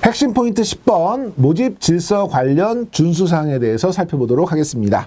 핵심 포인트 10번 모집 질서 관련 준수사항에 대해서 살펴보도록 하겠습니다.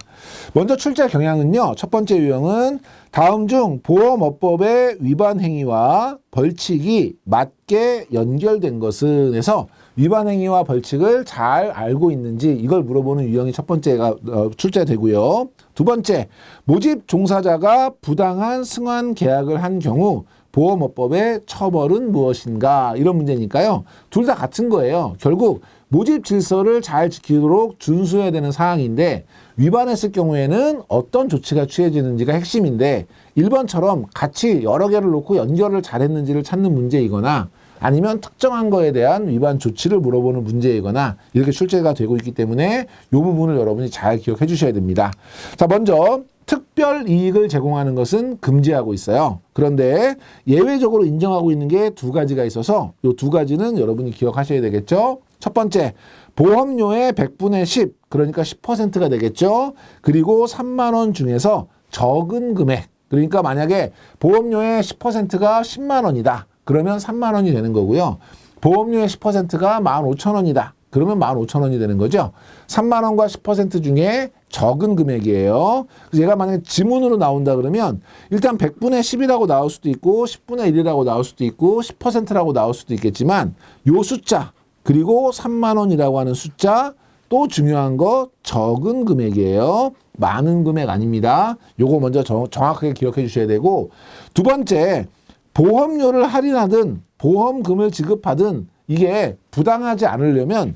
먼저 출제 경향은요. 첫 번째 유형은 다음 중 보험업법의 위반 행위와 벌칙이 맞게 연결된 것은 해서 위반 행위와 벌칙을 잘 알고 있는지 이걸 물어보는 유형이 첫 번째가 출제되고요. 두 번째, 모집 종사자가 부당한 승환 계약을 한 경우 보험업법의 처벌은 무엇인가 이런 문제니까요. 둘 다 같은 거예요. 결국 모집 질서를 잘 지키도록 준수해야 되는 사항인데 위반했을 경우에는 어떤 조치가 취해지는지가 핵심인데 1번처럼 같이 여러 개를 놓고 연결을 잘했는지를 찾는 문제이거나 아니면 특정한 거에 대한 위반 조치를 물어보는 문제이거나 이렇게 출제가 되고 있기 때문에 이 부분을 여러분이 잘 기억해 주셔야 됩니다. 자, 먼저 특별 이익을 제공하는 것은 금지하고 있어요. 그런데 예외적으로 인정하고 있는 게 두 가지가 있어서 이 두 가지는 여러분이 기억하셔야 되겠죠. 첫 번째, 보험료의 100분의 10, 그러니까 10%가 되겠죠. 그리고 3만 원 중에서 적은 금액, 그러니까 만약에 보험료의 10%가 10만 원이다. 그러면 3만 원이 되는 거고요. 보험료의 10%가 15,000원이다. 그러면 15,000원이 되는 거죠. 3만 원과 10% 중에 적은 금액이에요. 그래서 얘가 만약에 지문으로 나온다 그러면 일단 100분의 10이라고 나올 수도 있고 10분의 1이라고 나올 수도 있고 10%라고 나올 수도 있겠지만 요 숫자 그리고 3만 원이라고 하는 숫자 또 중요한 거 적은 금액이에요. 많은 금액 아닙니다. 요거 먼저 정확하게 기억해 주셔야 되고 두 번째, 보험료를 할인하든 보험금을 지급하든 이게 부당하지 않으려면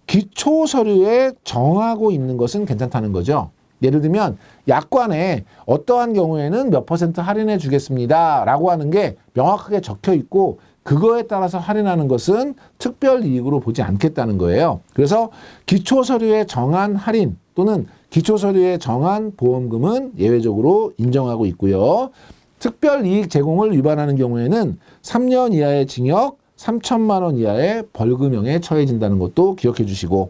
기초 서류에 정하고 있는 것은 괜찮다는 거죠. 예를 들면 약관에 어떠한 경우에는 몇 % 할인해 주겠습니다 라고 하는 게 명확하게 적혀 있고 그거에 따라서 할인하는 것은 특별 이익으로 보지 않겠다는 거예요. 그래서 기초 서류에 정한 할인 또는 기초 서류에 정한 보험금은 예외적으로 인정하고 있고요. 특별 이익 제공을 위반하는 경우에는 3년 이하의 징역 3천만 원 이하의 벌금형에 처해진다는 것도 기억해 주시고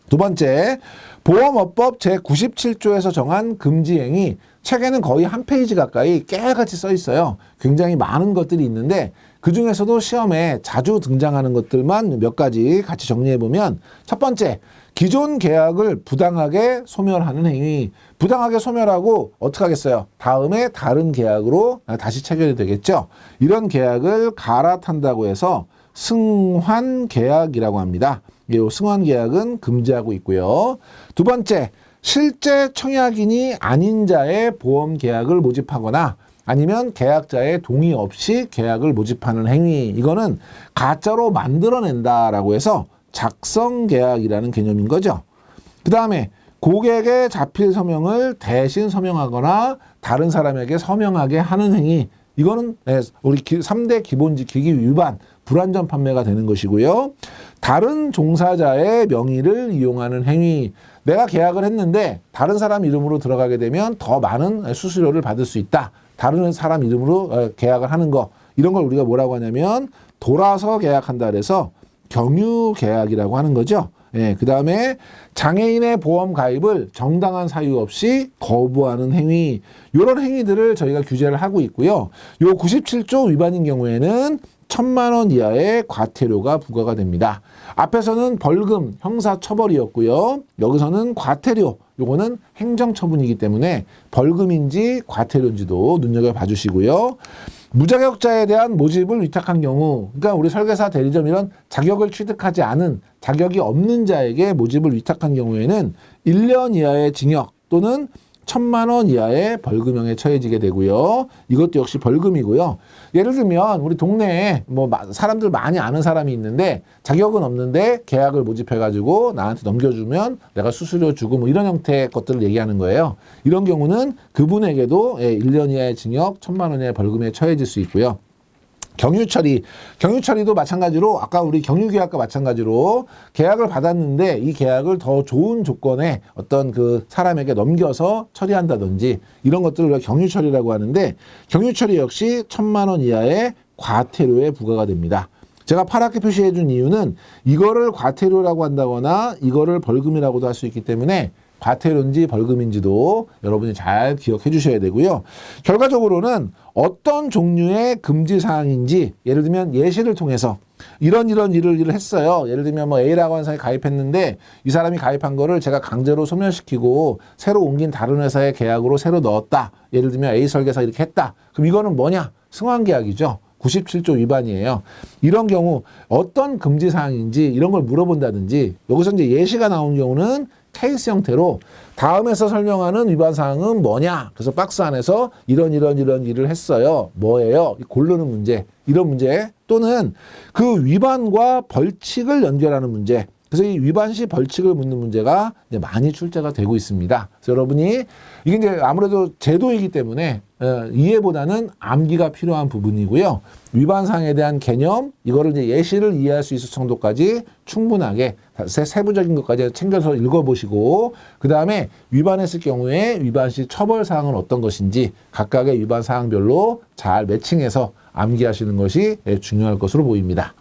두 번째, 보험업법 제97조에서 정한 금지행위 책에는 거의 한 페이지 가까이 깨알같이 써 있어요. 굉장히 많은 것들이 있는데 그중에서도 시험에 자주 등장하는 것들만 몇 가지 같이 정리해 보면 첫 번째, 기존 계약을 부당하게 소멸하는 행위. 부당하게 소멸하고 어떻게 하겠어요? 다음에 다른 계약으로 다시 체결이 되겠죠. 이런 계약을 갈아탄다고 해서 승환 계약이라고 합니다. 이 승환 계약은 금지하고 있고요. 두 번째, 실제 청약인이 아닌 자의 보험 계약을 모집하거나 아니면 계약자의 동의 없이 계약을 모집하는 행위. 이거는 가짜로 만들어낸다라고 해서 작성 계약이라는 개념인 거죠. 그 다음에 고객의 자필 서명을 대신 서명하거나 다른 사람에게 서명하게 하는 행위. 이거는 우리 3대 기본지키기 위반, 불완전 판매가 되는 것이고요. 다른 종사자의 명의를 이용하는 행위. 내가 계약을 했는데 다른 사람 이름으로 들어가게 되면 더 많은 수수료를 받을 수 있다. 다른 사람 이름으로 계약을 하는 거. 이런 걸 우리가 뭐라고 하냐면 돌아서 계약한다 그래서 경유 계약이라고 하는 거죠. 예, 그 다음에 장애인의 보험 가입을 정당한 사유 없이 거부하는 행위, 이런 행위들을 저희가 규제를 하고 있고요. 요 97조 위반인 경우에는 1,000만 원 이하의 과태료가 부과가 됩니다. 앞에서는 벌금, 형사처벌이었고요. 여기서는 과태료, 요거는 행정처분이기 때문에 벌금인지 과태료인지도 눈여겨봐 주시고요. 무자격자에 대한 모집을 위탁한 경우, 그러니까 우리 설계사, 대리점 이런 자격을 취득하지 않은 자격이 없는 자에게 모집을 위탁한 경우에는 1년 이하의 징역 또는 1,000만 원 이하의 벌금형에 처해지게 되고요. 이것도 역시 벌금이고요. 예를 들면 우리 동네에 뭐 사람들 많이 아는 사람이 있는데 자격은 없는데 계약을 모집해가지고 나한테 넘겨주면 내가 수수료 주고 뭐 이런 형태의 것들을 얘기하는 거예요. 이런 경우는 그분에게도 1년 이하의 징역, 1,000만 원 이하의 벌금에 처해질 수 있고요. 경유처리도 마찬가지로 아까 우리 경유계약과 마찬가지로 계약을 받았는데 이 계약을 더 좋은 조건에 어떤 그 사람에게 넘겨서 처리한다든지 이런 것들을 우리가 경유처리라고 하는데 경유처리 역시 1,000만 원 이하의 과태료에 부과가 됩니다. 제가 파랗게 표시해 준 이유는 이거를 과태료라고 한다거나 이거를 벌금이라고도 할 수 있기 때문에 과태료인지 벌금인지도 여러분이 잘 기억해 주셔야 되고요. 결과적으로는 어떤 종류의 금지 사항인지 예를 들면 예시를 통해서 이런 일을 했어요. 예를 들면 뭐 A라고 하는 사람이 가입했는데 이 사람이 가입한 거를 제가 강제로 소멸시키고 새로 옮긴 다른 회사의 계약으로 새로 넣었다. 예를 들면 A 설계사 이렇게 했다. 그럼 이거는 뭐냐? 승환계약이죠. 97조 위반이에요. 이런 경우 어떤 금지 사항인지 이런 걸 물어본다든지 여기서 이제 예시가 나온 경우는 케이스 형태로 다음에서 설명하는 위반 사항은 뭐냐? 그래서 박스 안에서 이런 일을 했어요. 뭐예요? 고르는 문제. 이런 문제 또는 그 위반과 벌칙을 연결하는 문제. 그래서 이 위반 시 벌칙을 묻는 문제가 이제 많이 출제가 되고 있습니다. 그래서 여러분이 이게 이제 아무래도 제도이기 때문에 이해보다는 암기가 필요한 부분이고요. 위반 사항에 대한 개념, 이거를 이제 예시를 이해할 수 있을 정도까지 충분하게 세부적인 것까지 챙겨서 읽어보시고 그 다음에 위반했을 경우에 위반 시 처벌 사항은 어떤 것인지 각각의 위반 사항별로 잘 매칭해서 암기하시는 것이 중요할 것으로 보입니다.